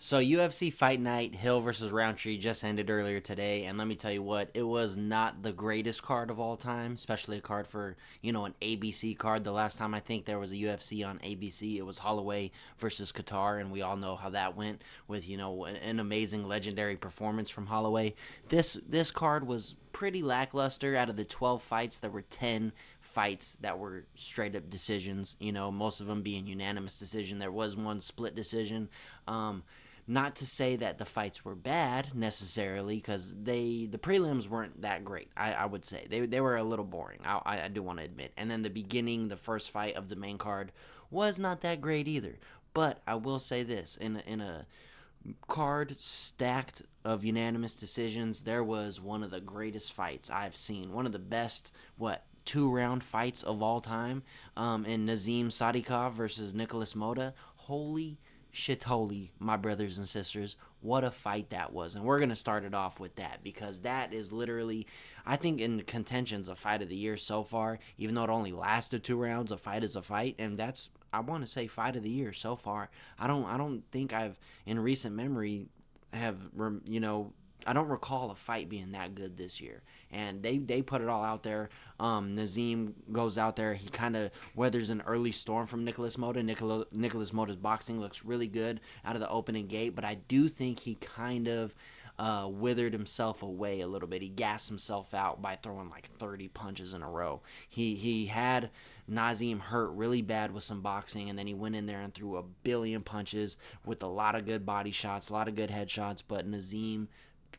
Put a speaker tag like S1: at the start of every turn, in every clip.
S1: So UFC Fight Night, Hill versus Roundtree just ended earlier today, and let me tell you what, it was not the greatest card of all time, especially a card for, an ABC card. The last time I think there was a UFC on ABC, it was Holloway versus Qatar, and we all know how that went with, an amazing legendary performance from Holloway. This card was pretty lackluster. Out of the 12 fights, there were 10 fights that were straight up decisions, most of them being unanimous decision. There was one split decision. Not to say that the fights were bad necessarily, because the prelims weren't that great. I would say they were a little boring. I do want to admit. And then the first fight of the main card was not that great either. But I will say this: in a card stacked of unanimous decisions, there was one of the greatest fights I've seen. One of the best 2-round fights of all time. In Nazim Sadykhov versus Nicholas Motta. Holy shit, holy, my brothers and sisters, what a fight that was. And we're going to start it off with that, because that is literally, I think, in contention's a fight of the year so far. Even though it only lasted 2 rounds, a fight is a fight, and that's, I want to say, fight of the year so far. I don't think I've, in recent memory, have, I don't recall a fight being that good this year. And they put it all out there. Nazim goes out there. He kind of weathers an early storm from Nicholas Motta. Nicholas Motta's boxing looks really good out of the opening gate, but I do think he kind of withered himself away a little bit. He gassed himself out by throwing like 30 punches in a row. He had Nazim hurt really bad with some boxing, and then he went in there and threw a billion punches with a lot of good body shots, a lot of good headshots, but Nazim,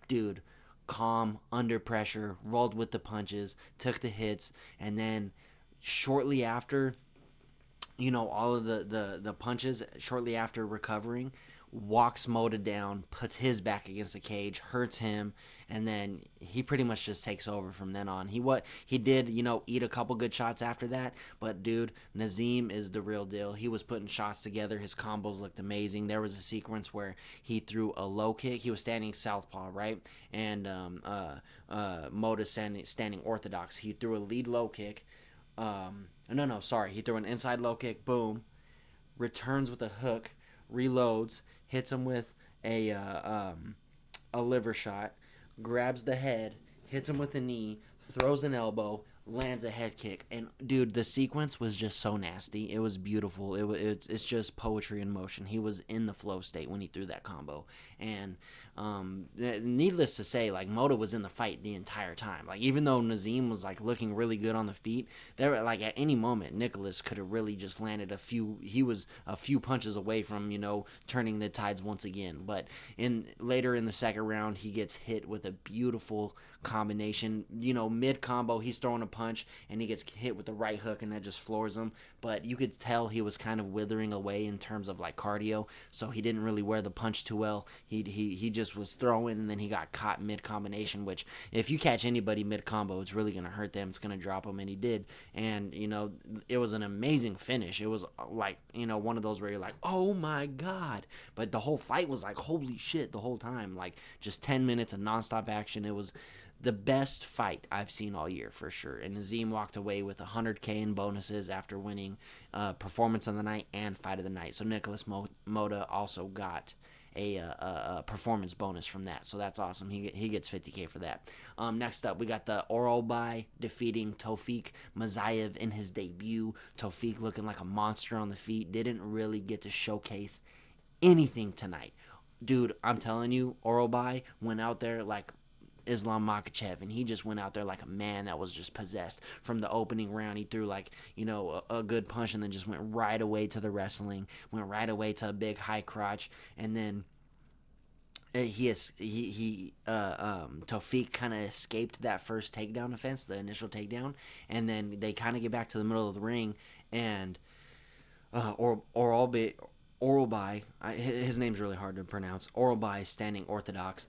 S1: dude, calm, under pressure, rolled with the punches, took the hits, and then shortly after, all of the punches, shortly after recovering, walks Moda down, puts his back against the cage, hurts him, and then he pretty much just takes over from then on. He did, eat a couple good shots after that, but dude, Nazim is the real deal. He was putting shots together. His combos looked amazing. There was a sequence where he threw a low kick. He was standing southpaw, right? And Moda standing orthodox. He threw a lead low kick. No, sorry. He threw an inside low kick, boom, returns with a hook, reloads, hits him with a liver shot, grabs the head, hits him with a knee, throws an elbow, lands a head kick. And dude, the sequence was just so nasty. It was beautiful. It's just poetry in motion. He was in the flow state when he threw that combo. And needless to say, like, Moda was in the fight the entire time. Like, even though Nazim was like looking really good on the feet, there were, like, at any moment Nicholas could have really just landed he was a few punches away from, turning the tides once again. But later in the second round, he gets hit with a beautiful combination. Mid combo, he's throwing a punch and he gets hit with the right hook, and that just floors him. But you could tell he was kind of withering away in terms of like cardio, so he didn't really wear the punch too well. He just was throwing, and then he got caught mid combination, which if you catch anybody mid combo, it's really gonna hurt them. It's gonna drop them, and he did. And it was an amazing finish. It was like, one of those where you're like, oh my god. But the whole fight was like, holy shit, the whole time. Like, just 10 minutes of nonstop action. It was the best fight I've seen all year, for sure. And Nazim walked away with $100K in bonuses after winning Performance of the Night and Fight of the Night. So Nicholas Motta also got a performance bonus from that. So that's awesome. He gets $50K for that. Next up, we got the Orolbai defeating Tofik Mazayev in his debut. Tofik looking like a monster on the feet. Didn't really get to showcase anything tonight. Dude, I'm telling you, Orolbai went out there like Islam Makhachev, and he just went out there like a man that was just possessed. From the opening round, he threw like, a good punch, and then just went right away to the wrestling, went right away to a big high crotch, and then Tofik kind of escaped that first takedown offense, the initial takedown, and then they kind of get back to the middle of the ring, and Orolbai, his name's really hard to pronounce, Orolbai standing orthodox.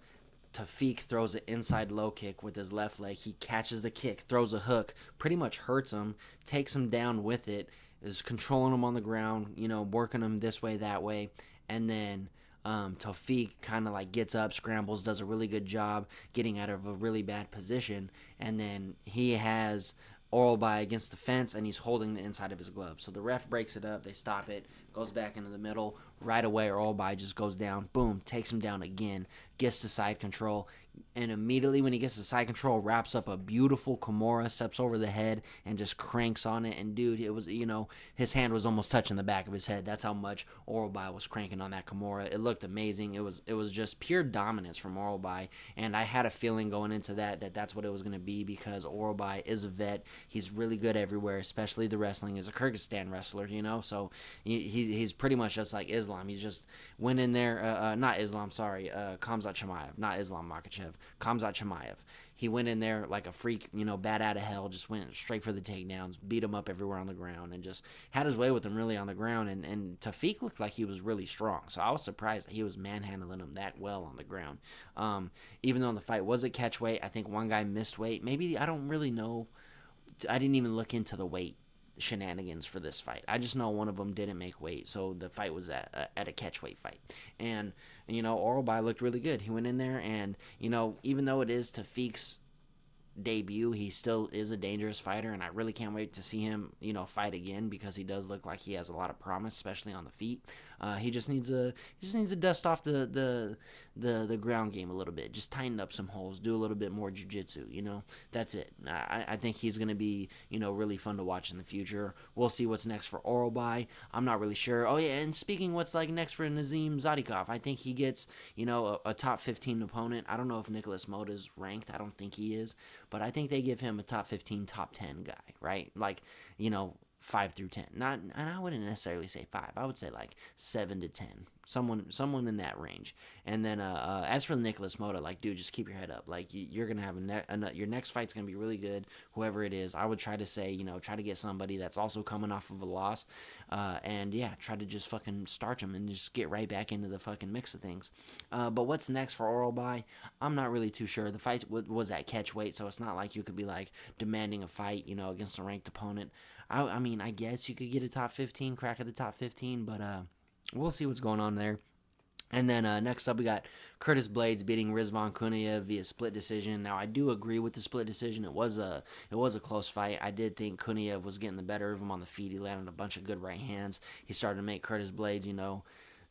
S1: Tafik throws an inside low kick with his left leg. He catches the kick, throws a hook, pretty much hurts him, takes him down with it, is controlling him on the ground, working him this way, that way. And then Tafik kind of like gets up, scrambles, does a really good job getting out of a really bad position. And then he has Orolbai against the fence, and he's holding the inside of his glove. So the ref breaks it up. They stop it. goes back into the middle. Right away, Orlby just goes down. Boom, takes him down again. Gets to side control. And immediately when he gets to side control, wraps up a beautiful Kimura, steps over the head, and just cranks on it. And dude, it was, his hand was almost touching the back of his head. That's how much Orlby was cranking on that Kimura. It looked amazing. It was just pure dominance from Orlby. And I had a feeling going into that's what it was going to be, because Orlby is a vet. He's really good everywhere, especially the wrestling. He's a Kyrgyzstan wrestler, so he's pretty much just like Islam. He's just went in there, not Islam, sorry, Khamzat Chimaev, not Islam Makhachev, Khamzat Chimaev. He went in there like a freak, bat out of hell, just went straight for the takedowns, beat him up everywhere on the ground, and just had his way with him really on the ground. And Tafik looked like he was really strong, so I was surprised that he was manhandling him that well on the ground. Even though in the fight was at catch weight, I think one guy missed weight. Maybe, I don't really know. I didn't even look into the weight shenanigans for this fight. I just know one of them didn't make weight, so the fight was at a catch weight fight. And Orlby looked really good. He went in there, and even though it is Tafik's debut, he still is a dangerous fighter, and I really can't wait to see him fight again, because he does look like he has a lot of promise, especially on the feet. He just needs to dust off the ground game a little bit, just tighten up some holes, do a little bit more jiu-jitsu. That's it. I think he's going to be really fun to watch in the future. We'll see what's next for Orlby. I'm not really sure. Oh yeah, and speaking what's like next for Nazim Sadykhov, I think he gets a top 15 opponent. I don't know if Nicholas Motta's ranked. I don't think he is, but I think they give him a top 15, top 10 guy, right? Like 5 through 10. Not, and I wouldn't necessarily say 5. I would say like 7 to 10. Someone in that range. And then as for Nicholas Motta, like, dude, just keep your head up. Like, you're gonna have your next fight's gonna be really good, whoever it is. I would try to say, try to get somebody that's also coming off of a loss, and yeah, try to just fucking starch them and just get right back into the fucking mix of things. But what's next for Orlby? I'm not really too sure. The fight was at catch weight, so it's not like you could be like demanding a fight, against a ranked opponent. I mean, I guess you could get a top 15, crack at the top 15, but we'll see what's going on there. And then next up, we got Curtis Blades beating Rizvan Kunayev via split decision. Now, I do agree with the split decision. It was a close fight. I did think Kunayev was getting the better of him on the feet. He landed a bunch of good right hands. He started to make Curtis Blades,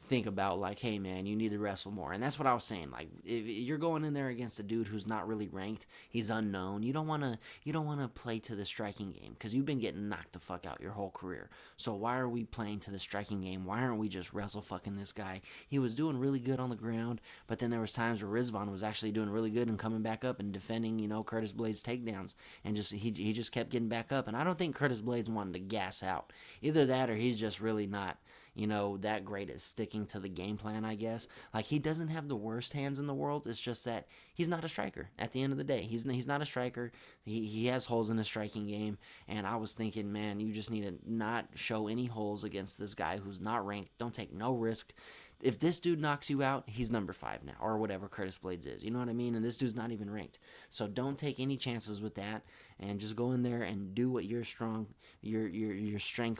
S1: think about like, hey man, you need to wrestle more. And that's what I was saying. Like, if you're going in there against a dude who's not really ranked, he's unknown, you don't want to play to the striking game, because you've been getting knocked the fuck out your whole career. So why are we playing to the striking game? Why aren't we just wrestle fucking this guy? He was doing really good on the ground, but then there was times where Rizvan was actually doing really good and coming back up and defending Curtis Blades' takedowns, and just he just kept getting back up. And I don't think Curtis Blades wanted to gas out. Either that, or he's just really not that great at sticking to the game plan, I guess. Like, he doesn't have the worst hands in the world. It's just that he's not a striker. At the end of the day, he's not a striker. He has holes in his striking game, and I was thinking, man, you just need to not show any holes against this guy who's not ranked. Don't take no risk. If this dude knocks you out, he's number 5 now, or whatever Curtis Blades is. You know what I mean? And this dude's not even ranked. So don't take any chances with that, and just go in there and do what your strengths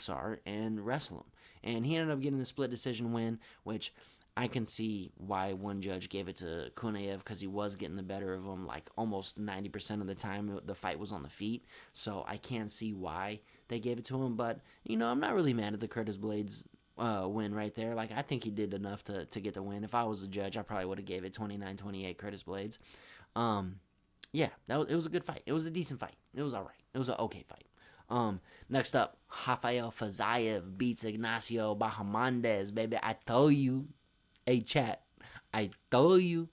S1: are and wrestle him. And he ended up getting the split decision win, which I can see why one judge gave it to Kunayev, because he was getting the better of him like almost 90% of the time the fight was on the feet. So I can't see why they gave it to him. But, I'm not really mad at the Curtis Blades win right there. Like, I think he did enough to get the win. If I was a judge, I probably would have gave it 29-28 Curtis Blades. Yeah, it was a good fight. It was a decent fight. It was all right. It was an okay fight. Next up, Rafael Fiziev beats Ignacio Bahamondes, baby. I told you. Hey, chat. I told you.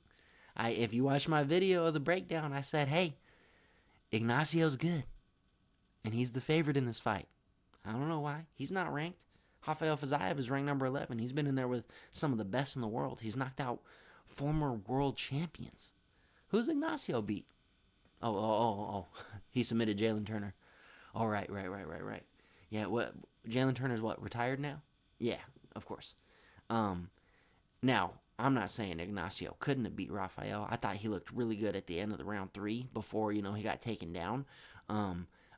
S1: If you watch my video of the breakdown, I said, hey, Ignacio's good. And he's the favorite in this fight. I don't know why. He's not ranked. Rafael Fiziev is ranked number 11. He's been in there with some of the best in the world. He's knocked out former world champions. Who's Ignacio beat? Oh. He submitted Jalen Turner. Oh, right. Yeah, what? Jalen Turner's what? Retired now? Yeah, of course. Now, I'm not saying Ignacio couldn't have beat Rafael. I thought he looked really good at the end of the round 3 before, he got taken down.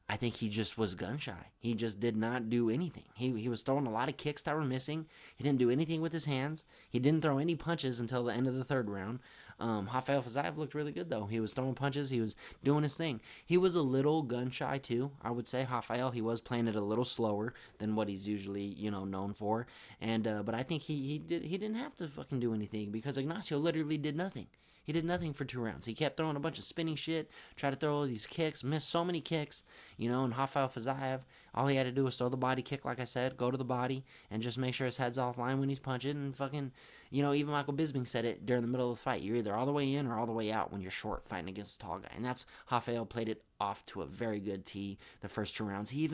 S1: I think he just was gun shy. He just did not do anything. He was throwing a lot of kicks that were missing. He didn't do anything with his hands. He didn't throw any punches until the end of the third round. Rafael Fazayev looked really good though. He was throwing punches. He was doing his thing. He was a little gun shy too. I would say Rafael. He was playing it a little slower than what he's usually known for. And but I think he didn't have to fucking do anything because Ignacio literally did nothing. He did nothing for 2 rounds. He kept throwing a bunch of spinning shit, tried to throw all these kicks, missed so many kicks, and Rafael Fazayev, all he had to do was throw the body kick, like I said, go to the body, and just make sure his head's offline when he's punching, and fucking, even Michael Bisping said it during the middle of the fight. You're either all the way in or all the way out when you're short fighting against a tall guy. And that's, Rafael played it off to a very good tee the first 2 rounds. He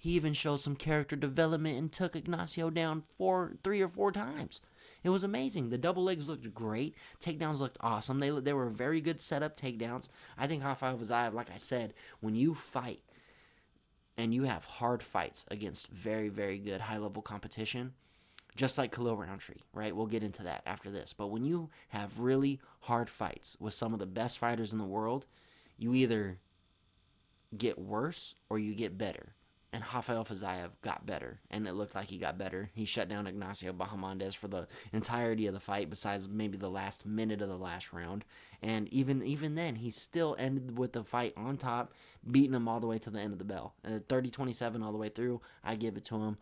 S1: even showed some character development and took Ignacio down 3 or 4 times. It was amazing. The double legs looked great. Takedowns looked awesome. They were very good setup takedowns. I think Rafael Fazayev, like I said, when you fight and you have hard fights against very, very good high-level competition, just like Khalil Roundtree, right? We'll get into that after this. But when you have really hard fights with some of the best fighters in the world, you either get worse or you get better. And Rafael Fazayev got better, and it looked like he got better. He shut down Ignacio Bahamondes for the entirety of the fight, besides maybe the last minute of the last round. And even then, he still ended with the fight on top, beating him all the way to the end of the bell. 30-27 all the way through. I give it to him.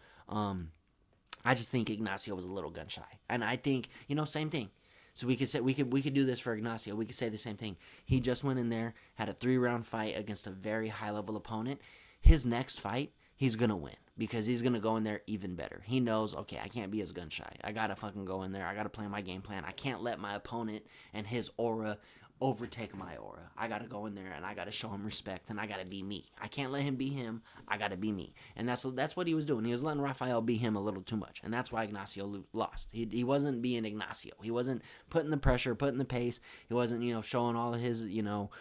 S1: I just think Ignacio was a little gun shy, and I think same thing. So we could say we could do this for Ignacio. We could say the same thing. He just went in there, had a 3-round fight against a very high level opponent. His next fight, he's going to win because he's going to go in there even better. He knows, okay, I can't be as gun shy. I got to fucking go in there. I got to play my game plan. I can't let my opponent and his aura overtake my aura. I got to go in there and I got to show him respect and I got to be me. I can't let him be him. I got to be me. And that's what he was doing. He was letting Rafael be him a little too much. And that's why Ignacio lost. He wasn't being Ignacio. He wasn't putting the pressure, putting the pace. He wasn't, showing all of his,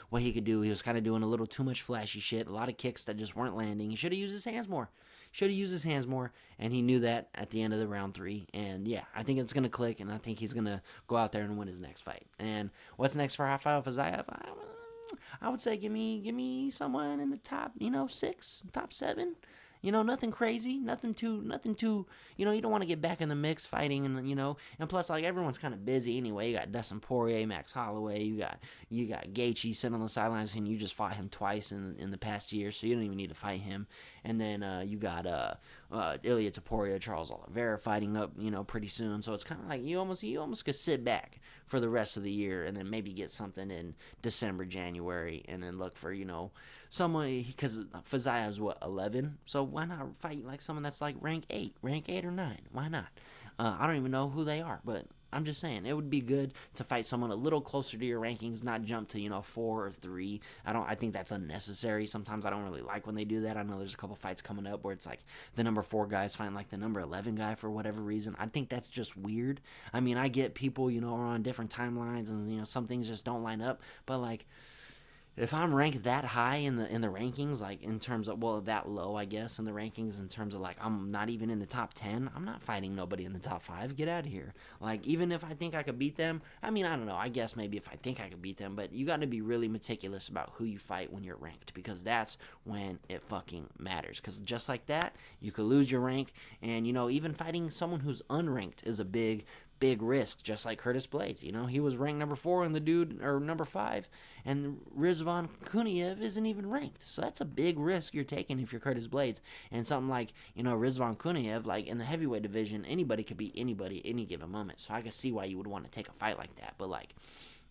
S1: what he could do. He was kind of doing a little too much flashy shit. A lot of kicks that just weren't landing. He should have used his hands more. And he knew that at the end of the round 3. And yeah, I think it's going to click, and I think he's going to go out there and win his next fight. And what's next for Rafael Fazayev? I would say give me someone in the top, 6, top 7. Nothing crazy, nothing too, you don't want to get back in the mix fighting, and plus, like, everyone's kind of busy anyway. You got Dustin Poirier, Max Holloway, you got Gaethje sitting on the sidelines, and you just fought him twice in the past year, so you don't even need to fight him. And then you got Ilia Topuria, Charles Oliveira fighting up, pretty soon. So it's kind of like you almost could sit back for the rest of the year, and then maybe get something in December, January, and then look for someone, because Fazayev's 11, so why not fight like someone that's like rank 8 or 9? Why not? I don't even know who they are, but I'm just saying it would be good to fight someone a little closer to your rankings, not jump to 4 or 3. I think that's unnecessary. Sometimes I don't really like when they do that. I know there's a couple fights coming up where it's like the number 4 guys fighting like the number 11 guy for whatever reason. I think that's just weird. I mean, I get people are on different timelines and some things just don't line up, but like, if I'm ranked that high in the rankings, like in terms of, that low, I guess, in the rankings, in terms of like, I'm not even in the top 10, I'm not fighting nobody in the top 5. Get out of here. Like, even if I think I could beat them, I mean, I don't know, I guess maybe if I think I could beat them, but you got to be really meticulous about who you fight when you're ranked, because that's when it fucking matters. Because just like that, you could lose your rank, and even fighting someone who's unranked is a big risk, just like Curtis Blades. He was ranked number 4 and the dude, or number 5, and Rizvan Kuniev isn't even ranked. So that's a big risk you're taking if you're Curtis Blades. And something like, Rizvan Kuniev, like in the heavyweight division, anybody could beat anybody at any given moment. So I can see why you would want to take a fight like that. But like,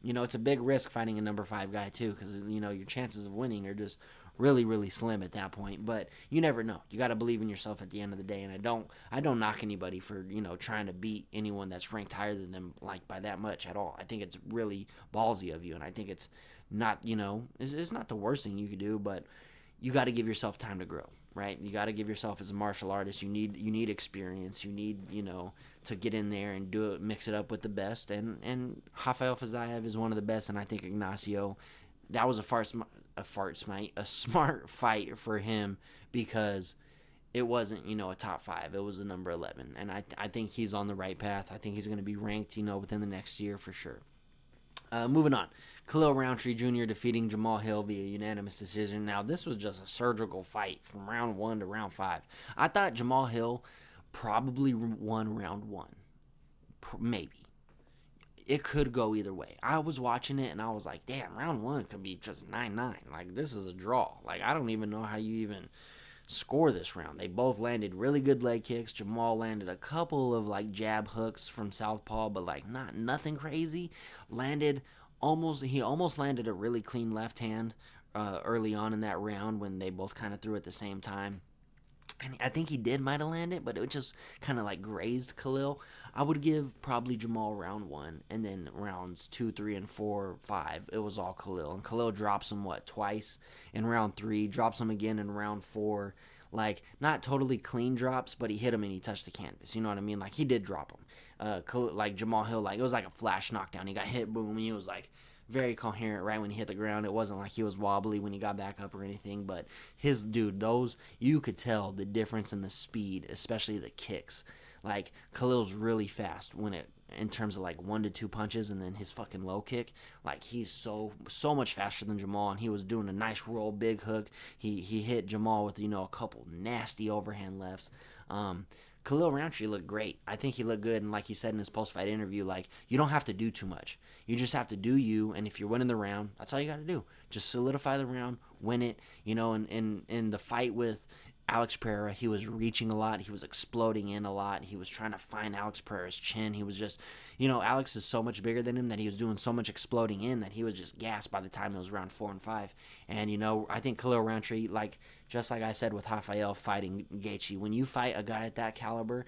S1: it's a big risk fighting a number 5 guy too, because your chances of winning are just really, really slim at that point. But you never know. You got to believe in yourself at the end of the day. And I don't knock anybody for trying to beat anyone that's ranked higher than them, like, by that much at all. I think it's really ballsy of you, and I think it's not it's not the worst thing you could do, but you got to give yourself time to grow, right? You got to give yourself, as a martial artist, you need experience. You need to get in there and do it, mix it up with the best. And Rafael Fazayev is one of the best, and I think Ignacio, that was a smart fight for him, because it wasn't, a top 5. It was a number 11. And I think he's on the right path. I think he's going to be ranked, within the next year for sure. Moving on. Khalil Roundtree Jr. defeating Jamal Hill via unanimous decision. Now, this was just a surgical fight from round 1 to round 5. I thought Jamal Hill probably won round 1. Maybe. It could go either way. I was watching it and I was like, damn, round 1 could be just 9-9. Like, this is a draw. Like, I don't even know how you even score this round. They both landed really good leg kicks. Jamal landed a couple of like jab hooks from southpaw, but like nothing crazy. He almost landed a really clean left hand early on in that round when they both kind of threw at the same time. And I think he might have landed, but it just kind of like grazed Khalil. I would give probably Jamal round 1, and then rounds 2, 3, and 4, 5, it was all Khalil. And Khalil drops him, twice in round 3, drops him again in round 4. Like, not totally clean drops, but he hit him and he touched the canvas. You know what I mean? Like, he did drop him. Like, Jamal Hill, like, it was like a flash knockdown. He got hit, boom, and he was like, very coherent right when he hit the ground. It wasn't like he was wobbly when he got back up or anything, but you could tell the difference in the speed, especially the kicks. Like, Khalil's really fast in terms of like 1 to 2 punches, and then his fucking low kick, like, he's so much faster than Jamal, and he was doing a nice roll, big hook. He hit Jamal with a couple nasty overhand lefts. Khalil Roundtree looked great. I think he looked good, and like he said in his post-fight interview, like, you don't have to do too much. You just have to do you, and if you're winning the round, that's all you got to do. Just solidify the round, win it. In the fight with Alex Pereira, he was reaching a lot. He was exploding in a lot. He was trying to find Alex Pereira's chin. He was just, Alex is so much bigger than him that he was doing so much exploding in that he was just gassed by the time it was round 4 and 5. And, I think Khalil Roundtree, just like I said with Rafael fighting Gaethje, when you fight a guy at that caliber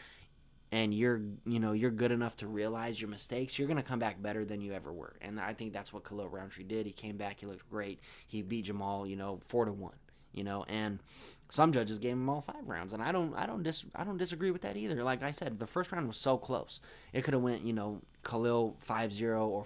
S1: and you're good enough to realize your mistakes, you're going to come back better than you ever were. And I think that's what Khalil Roundtree did. He came back. He looked great. He beat Jamal, 4-1, and some judges gave him all 5 rounds, and I don't disagree with that either. Like I said, the first round was so close. It could have went, Khalil 5-0 or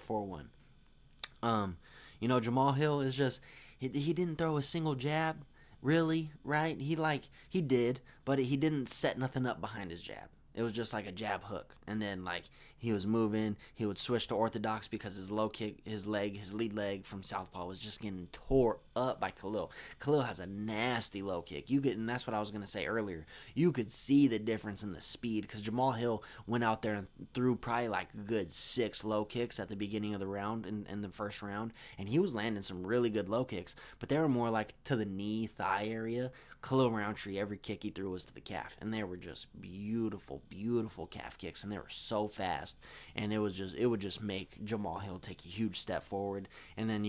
S1: 4-1. Jamal Hill is just he didn't throw a single jab, really, right? He did, but he didn't set nothing up behind his jab. It was just like a jab hook. And then, like, he was moving. He would switch to orthodox because his low kick, his lead leg from southpaw was just getting tore up by Khalil. Khalil has a nasty low kick. And that's what I was going to say earlier. You could see the difference in the speed because Jamal Hill went out there and threw probably like a good 6 low kicks at the beginning of the round, in the first round. And he was landing some really good low kicks, but they were more like to the knee, thigh area. Khalil Roundtree, every kick he threw was to the calf, and they were just beautiful, beautiful calf kicks, and they were so fast, and it would just make Jamal Hill take a huge step forward. And then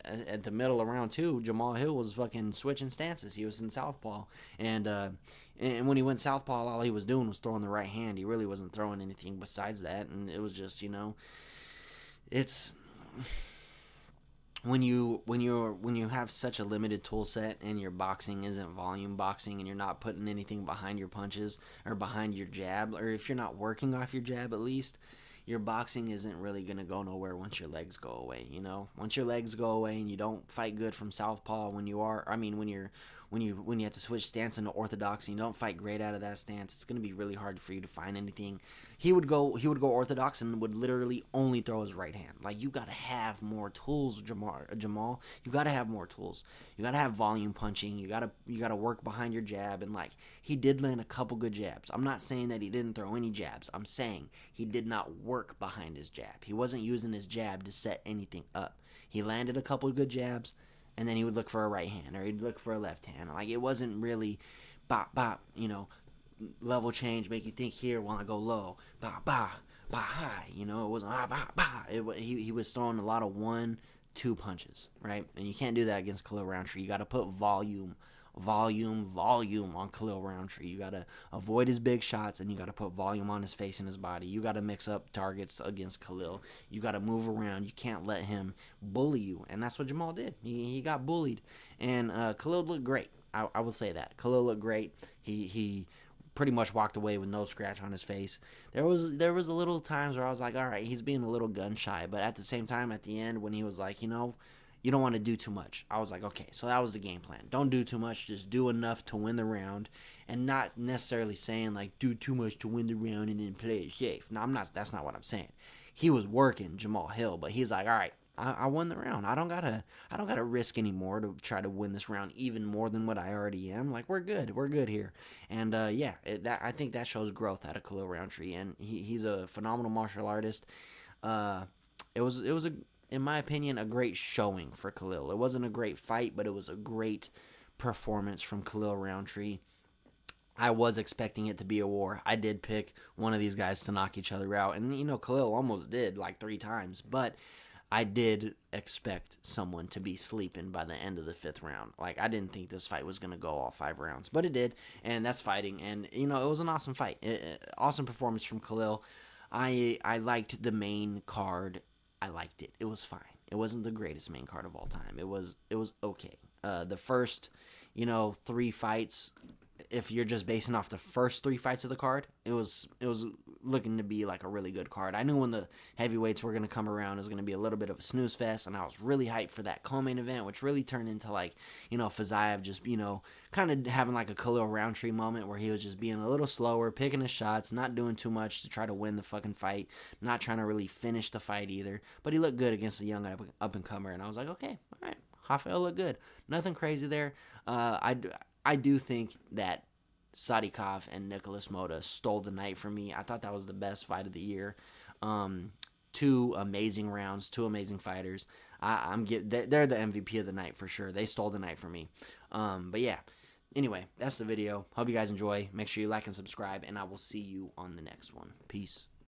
S1: at the middle of round 2, Jamal Hill was fucking switching stances. He was in southpaw, and when he went southpaw, all he was doing was throwing the right hand. He really wasn't throwing anything besides that, and it was just it's. When you have such a limited tool set and your boxing isn't volume boxing and you're not putting anything behind your punches or behind your jab, or if you're not working off your jab at least, your boxing isn't really going to go nowhere once your legs go away, Once your legs go away and you don't fight good from southpaw when you have to switch stance into orthodox and you don't fight great out of that stance, it's going to be really hard for you to find anything. He would go orthodox and would literally only throw his right hand. Like, you got to have more tools, Jamal. You got to have more tools. You got to have volume punching. You got to work behind your jab, and like, he did land a couple good jabs. I'm not saying that he didn't throw any jabs. I'm saying he did not work behind his jab. He wasn't using his jab to set anything up. He landed a couple good jabs, and then he would look for a right hand or he'd look for a left hand. Like, it wasn't really bop, bop, level change, make you think here while I go low, bop, bop, bop, high. It wasn't bop, bop. He was throwing a lot of 1-2 punches, right? And you can't do that against Khalil Roundtree. You got to put volume on Khalil Roundtree. You got to avoid his big shots, and you got to put volume on his face and his body. You got to mix up targets against Khalil. You got to move around. You can't let him bully you, and that's what Jamal did. He got bullied, and Khalil looked great. I will say that. Khalil looked great. He pretty much walked away with no scratch on his face. There was a little times where I was like, all right, he's being a little gun shy, but at the same time, at the end, when he was like, you don't want to do too much, I was like, okay, so that was the game plan. Don't do too much, just do enough to win the round, and not necessarily saying like do too much to win the round and then play it safe. No, that's not what I'm saying. he was working Jamal Hill, but he's like, all right, I won the round. I don't gotta risk anymore to try to win this round even more than what I already am. Like we're good here. And yeah, I think that shows growth out of Khalil Roundtree, and he's a phenomenal martial artist. Uh, it was a, in my opinion, a great showing for Khalil. It wasn't a great fight, but it was a great performance from Khalil Roundtree. I was expecting it to be a war. I did pick one of these guys to knock each other out, and Khalil almost did like 3 times, but I did expect someone to be sleeping by the end of the 5th round. Like I didn't think this fight was gonna go all 5 rounds, but it did, and that's fighting. And it was an awesome fight, awesome performance from Khalil. I liked the main card. I liked it. It was fine. It wasn't the greatest main card of all time. It was okay. The first 3 fights, if you're just basing off the first 3 fights of the card, it was looking to be like a really good card. I knew when the heavyweights were going to come around, it was going to be a little bit of a snooze fest, and I was really hyped for that co-main event, which really turned into like, Fazayev just, kind of having like a Khalil Roundtree moment where he was just being a little slower, picking his shots, not doing too much to try to win the fucking fight, not trying to really finish the fight either, but he looked good against a young up-and-comer, and I was like, okay, all right, Rafael looked good. Nothing crazy there. I do think that Sadykhov and Nicholas Motta stole the night for me. I thought that was the best fight of the year. 2 amazing rounds, 2 amazing fighters. They're the MVP of the night for sure. They stole the night for me. But yeah, anyway, that's the video. Hope you guys enjoy. Make sure you like and subscribe, and I will see you on the next one. Peace.